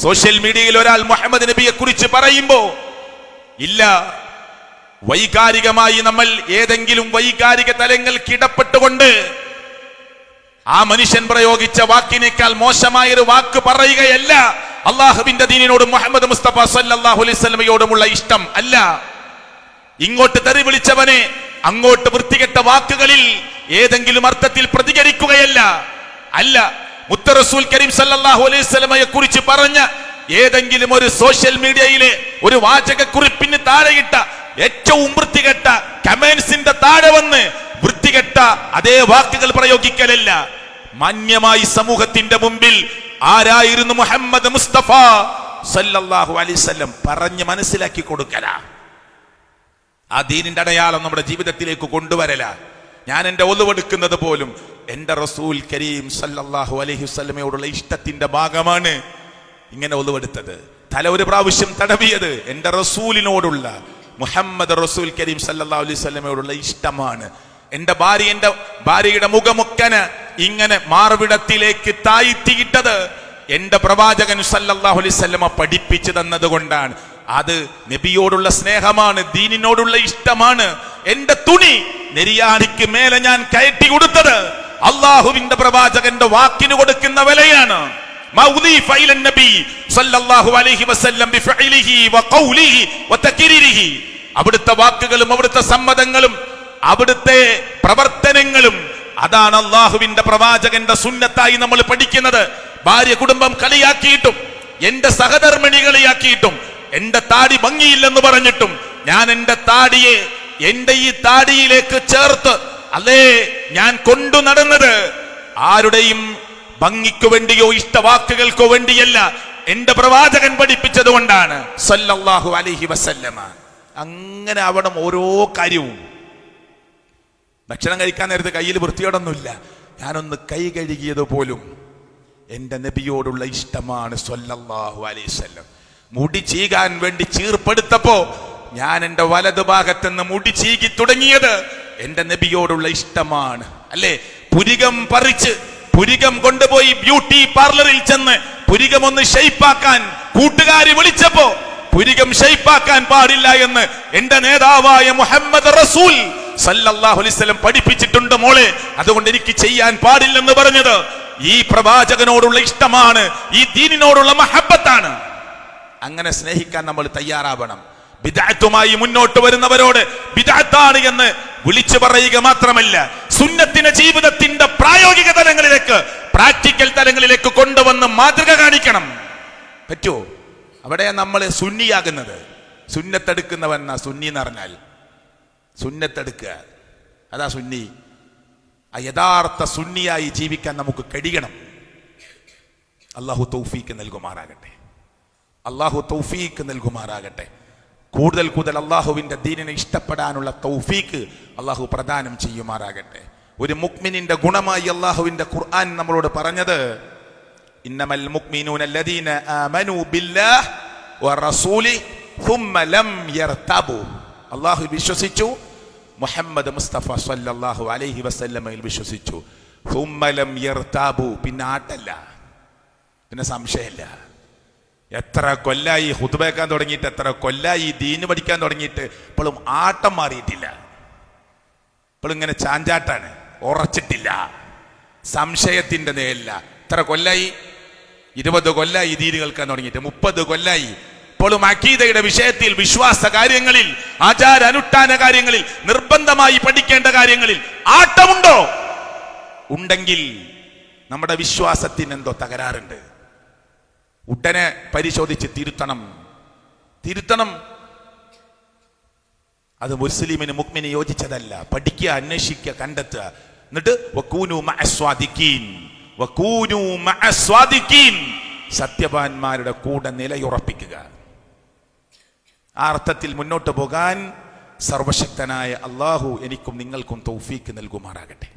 Social മീഡിയയിൽ ഒരാൾ മുഹമ്മദ് നബിയെ കുറിച്ച് പറയുമ്പോ ഇല്ല, വൈകാരികമായി നമ്മൾ ഏതെങ്കിലും വൈകാരിക തലങ്ങൾക്ക് ഇടപെട്ടുകൊണ്ട് ആ മനുഷ്യൻ പ്രയോഗിച്ച വാക്കിനേക്കാൾ മോശമായൊരു വാക്ക് പറയുകയല്ല അള്ളാഹുവിന്റെ ദീനിനോടും മുഹമ്മദ് മുസ്തഫ സല്ലല്ലാഹു അലൈഹി വസല്ലമയോടുമുള്ള ഇഷ്ടം അല്ല. ഇങ്ങോട്ട് തെറി വിളിച്ചവനെ അങ്ങോട്ട് വൃത്തികെട്ട വാക്കുകളിൽ ഏതെങ്കിലും അർത്ഥത്തിൽ പ്രതികരിക്കുകയല്ല. അല്ല, മുത്ത റസൂൽ കരീം സല്ലല്ലാഹു അലൈഹി വസല്ലമയെ കുറിച്ച് പറഞ്ഞ ഏതെങ്കിലും ഒരു സോഷ്യൽ മീഡിയയിലെ ഒരു വാചകക്കുറിപ്പിന് താഴെയിട്ട ഏറ്റവും വൃത്തികെട്ട കമന്റ്സിന്റെ താഴെ വന്ന് വൃത്തികെട്ട അതേ വാക്കുകൾ പ്രയോഗിക്കലല്ല. മാന്യമായി സമൂഹത്തിന്റെ മുമ്പിൽ ആരായിരുന്നു മുഹമ്മദ് മുസ്തഫ സല്ലല്ലാഹു അലൈഹി വസല്ലം പറഞ്ഞ് മനസ്സിലാക്കി കൊടുക്കല. ആ ദീനിന്റെ അടയാളം നമ്മുടെ ജീവിതത്തിലേക്ക് കൊണ്ടുവരല. ഞാൻ എന്റെ ഒളിവെടുക്കുന്നത് പോലും എന്റെ റസൂൽ കരീം സല്ലല്ലാഹു അലൈഹി വസല്ലമയോടുള്ള ഇഷ്ടത്തിന്റെ ഭാഗമാണ്. ഇങ്ങനെ ഒളിവെടുത്തത്, തല ഒരു പ്രാവശ്യം തടവിയത് എന്റെ റസൂലിനോടുള്ള, മുഹമ്മദ് റസൂൽ കരീം സല്ലല്ലാഹു അലൈഹി വസല്ലമയോടുള്ള ഇഷ്ടമാണ്. എന്റെ ഭാര്യയുടെ മുഖമൊക്കന് ഇങ്ങനെ മാർവിടത്തിലേക്ക് താഴ്ത്തിയിട്ടത് എന്റെ പ്രവാചകൻ സല്ലല്ലാഹു അലൈഹി വസല്ലമ പഠിപ്പിച്ചു തന്നത് കൊണ്ടാണ്. അത് നബിയോടുള്ള സ്നേഹമാണ്, ദീനിനോടുള്ള ഇഷ്ടമാണ്. എന്റെ തുണി നെരിയാണിക്ക് മേലെ ഞാൻ കയറ്റി കൊടുത്തത് അള്ളാഹുവിന്റെ പ്രവാചകന്റെ വാക്കിന് കൊടുക്കുന്ന വിലയാണ്. അവിടുത്തെ വാക്കുകളും അവിടുത്തെ സമ്മതങ്ങളും അവിടുത്തെ പ്രവർത്തനങ്ങളും അതാണ് അള്ളാഹുവിന്റെ പ്രവാചകന്റെ സുന്നത്തായി നമ്മൾ പഠിക്കുന്നത്. ഭാര്യ കുടുംബം കളിയാക്കിയിട്ടും എന്റെ സഹധർമ്മിണി കളിയാക്കിയിട്ടും എന്റെ താടി ഭംഗിയില്ലെന്ന് പറഞ്ഞിട്ടും ഞാൻ എന്റെ താടിയെ എന്റെ ഈ താടിയിലേക്ക് ചേർത്ത് അല്ലേ ഞാൻ കൊണ്ടു നടന്നത് ആരുടെയും ഭംഗിക്കു വേണ്ടിയോ ഇഷ്ടവാക്കുകൾക്കോ വേണ്ടിയല്ല, എന്റെ പ്രവാചകൻ പഠിപ്പിച്ചത് കൊണ്ടാണ് സല്ലല്ലാഹു അലൈഹി വസല്ലമ. അങ്ങനെ അവിടെ ഓരോ കാര്യവും. ഭക്ഷണം കഴിക്കാൻ നേരത്ത് കയ്യിൽ വൃത്തിയോടൊന്നുമില്ല, ഞാനൊന്ന് കൈ കഴുകിയത് പോലും എന്റെ നബിയോടുള്ള ഇഷ്ടമാണ് സല്ലല്ലാഹു അലൈഹി വസല്ലം. മുടി ചീകാൻ വേണ്ടി ചീർപ്പെടുത്തപ്പോ ഞാൻ എന്റെ വലതു ഭാഗത്തുനിന്ന് മുടി ചീകി തുടങ്ങിയത് എന്റെ നബിയോടുള്ള ഇഷ്ടമാണ്. അല്ലേ, പുരികം പറിച്ച് പുരികം കൊണ്ടുപോയി ബ്യൂട്ടി പാർലറിൽ ചെന്ന് പുരികം ഒന്ന് ഷെയ്പ്പാക്കാൻ കൂട്ടുകാരി വിളിച്ചപ്പോ പുരികം ഷെയ്പ്പാക്കാൻ പാടില്ല എന്ന് എന്റെ നേതാവായ മുഹമ്മദ് റസൂൽ സല്ലല്ലാഹു അലൈഹി വസല്ലം പഠിപ്പിച്ചിട്ടുണ്ട് മോളെ, അതുകൊണ്ട് എനിക്ക് ചെയ്യാൻ പാടില്ലെന്ന് പറഞ്ഞത് ഈ പ്രവാചകനോടുള്ള ഇഷ്ടമാണ്, ഈ ദീനിനോടുള്ള മഹബ്ബത്താണ്. അങ്ങനെ സ്നേഹിക്കാൻ നമ്മൾ തയ്യാറാവണം. ബിദ്അത്തുമായി മുന്നോട്ട് വരുന്നവരോട് ബിദ്അത്താണ് എന്ന് വിളിച്ചു പറയുക മാത്രമല്ല, സുന്നത്തിനെ ജീവിതത്തിന്റെ പ്രായോഗിക തലങ്ങളിലേക്ക്, പ്രാക്ടിക്കൽ തലങ്ങളിലേക്ക് കൊണ്ടുവന്ന് മാതൃക കാണിക്കണം. പറ്റുമോ? അവിടെ നമ്മൾ സുന്നിയാകുന്നത്. സുന്നത്തെടുക്കുന്നവൻ എന്നാ സുന്നി എന്ന് പറഞ്ഞാൽ, സുന്നത്തെടുക്കുക അതാ സുന്നി. ആ യഥാർത്ഥ സുന്നിയായി ജീവിക്കാൻ നമുക്ക് കഴിയണം. അല്ലാഹു തൗഫീക്ക് നൽകുമാറാകട്ടെ, അല്ലാഹു തൗഫീക്ക് നൽകുമാറാകട്ടെ. കൂടുതൽ കൂടുതൽ അള്ളാഹുവിന്റെ ദീനിനെ ഇഷ്ടപ്പെടാനുള്ള തൗഫീക്ക് അള്ളാഹു പ്രദാനം ചെയ്യുമാറാകട്ടെ. ഒരു മുഅ്മിനിന്റെ ഗുണമായി അള്ളാഹുവിന്റെ ഖുർആൻ നമ്മളോട് പറഞ്ഞത് ഇന്നമൽ മുഅ്മിനൂന അല്ലദീന ആമനൂ ബില്ലാഹി വറസൂലിഹി സുമ്മ ലം യർതബു. അള്ളാഹു വിശ്വസിച്ചു, മുഹമ്മദ് മുസ്തഫ സല്ലല്ലാഹു അലൈഹി വസല്ലമയിൽ വിശ്വസിച്ചു. സുമ്മ ലം യർതബു, പിന്നെ ആട്ടല്ല, പിന്നെ സംശയമില്ല. എത്ര കൊല്ലായി ഖുതുബ കേൾക്കാൻ തുടങ്ങിയിട്ട്, എത്ര കൊല്ലായി ദീന് പഠിക്കാൻ തുടങ്ങിയിട്ട്, ഇപ്പോഴും ആട്ടം മാറിയിട്ടില്ല. ഇപ്പോഴും ഇങ്ങനെ ചാഞ്ചാട്ടാണ്, ഉറച്ചിട്ടില്ല, സംശയത്തിന്റെ നേരില്ല. എത്ര കൊല്ലായി? 20 കൊല്ലായി ദീന് കേൾക്കാൻ തുടങ്ങിയിട്ട്, 30 കൊല്ലായി. ഇപ്പോഴും അഖീദയുടെ വിഷയത്തിൽ, വിശ്വാസ കാര്യങ്ങളിൽ, ആചാര അനുഷ്ഠാന കാര്യങ്ങളിൽ, നിർബന്ധമായി പഠിക്കേണ്ട കാര്യങ്ങളിൽ ആട്ടമുണ്ടോ? ഉണ്ടെങ്കിൽ നമ്മുടെ വിശ്വാസത്തിന് എന്തോ തകരാറുണ്ട്. ഉടനെ പരിശോധിച്ച് തിരുത്തണം. അത് മുസ്ലിമിന് മുഅ്മിന് യോജിച്ചതല്ല. പഠിക്കുക, അന്വേഷിക്കുക, കണ്ടെത്തുക. എന്നിട്ട് വകൂനു മഅസ്വാദിഖീൻ, സത്യവാന്മാരുടെ കൂടെ നിലയുറപ്പിക്കുക. ആ അർത്ഥത്തിൽ മുന്നോട്ട് പോകാൻ സർവശക്തനായ അല്ലാഹു എനിക്കും നിങ്ങൾക്കും തൗഫീക്ക് നൽകുമാറാകട്ടെ.